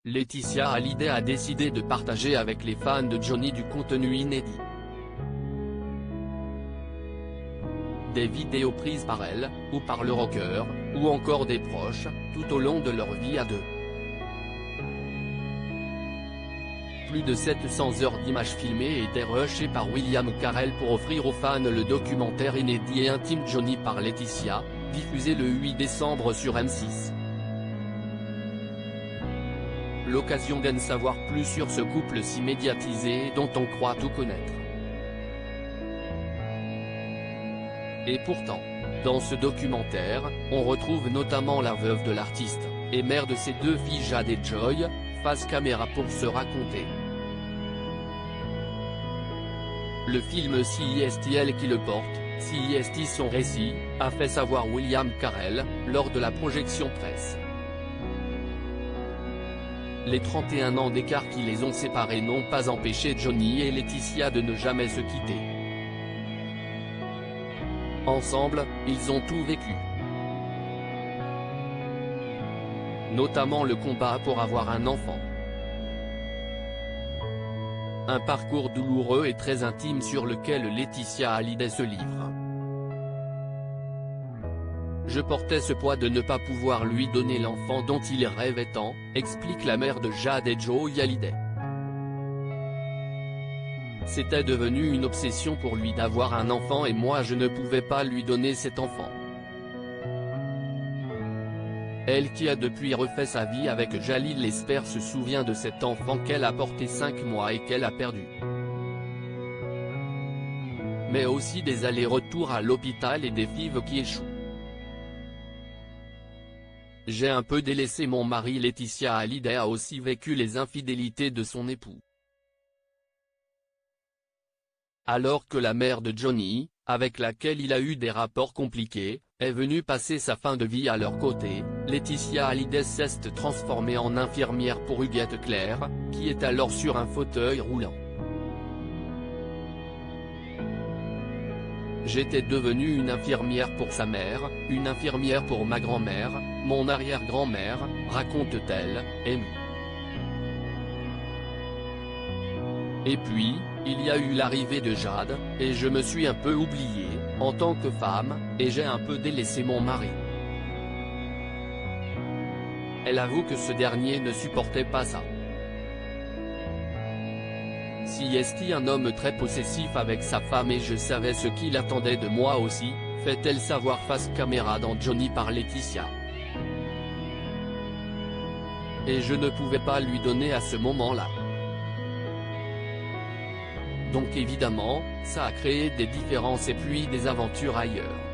Laetitia Hallyday a décidé de partager avec les fans de Johnny du contenu inédit. Des vidéos prises par elle, ou par le rocker, ou encore des proches, tout au long de leur vie à deux. Plus de 700 heures d'images filmées étaient rushées par William Carell pour offrir aux fans le documentaire inédit et intime Johnny par Laetitia, diffusé le 8 décembre sur M6. L'occasion d'en savoir plus sur ce couple si médiatisé et dont on croit tout connaître. Et pourtant, dans ce documentaire, on retrouve notamment la veuve de l'artiste, et mère de ses deux filles Jade et Joy, face caméra pour se raconter. Le film CISTL qui le porte, CIST son récit, a fait savoir William Carell, lors de la projection presse. Les 31 ans d'écart qui les ont séparés n'ont pas empêché Johnny et Laetitia de ne jamais se quitter. Ensemble, ils ont tout vécu. Notamment le combat pour avoir un enfant. Un parcours douloureux et très intime sur lequel Laetitia Hallyday se livre. Je portais ce poids de ne pas pouvoir lui donner l'enfant dont il rêvait tant, explique la mère de Jade et Joy Hallyday. C'était devenu une obsession pour lui d'avoir un enfant et moi je ne pouvais pas lui donner cet enfant. Elle qui a depuis refait sa vie avec Jalil Lesper se souvient de cet enfant qu'elle a porté 5 mois et qu'elle a perdu. Mais aussi des allers-retours à l'hôpital et des FIV qui échouent. J'ai un peu délaissé mon mari. Laetitia Hallyday a aussi vécu les infidélités de son époux. Alors que la mère de Johnny, avec laquelle il a eu des rapports compliqués, est venue passer sa fin de vie à leur côté, Laetitia Hallyday s'est transformée en infirmière pour Huguette Claire, qui est alors sur un fauteuil roulant. J'étais devenue une infirmière pour sa mère, une infirmière pour ma grand-mère, mon arrière-grand-mère, raconte-t-elle, émue. Et puis, il y a eu l'arrivée de Jade, et je me suis un peu oubliée, en tant que femme, et j'ai un peu délaissé mon mari. Elle avoue que ce dernier ne supportait pas ça. CIST un homme très possessif avec sa femme et je savais ce qu'il attendait de moi aussi, fait-elle savoir face caméra dans Johnny par Laetitia. Et je ne pouvais pas lui donner à ce moment-là. Donc évidemment, ça a créé des différences et puis des aventures ailleurs.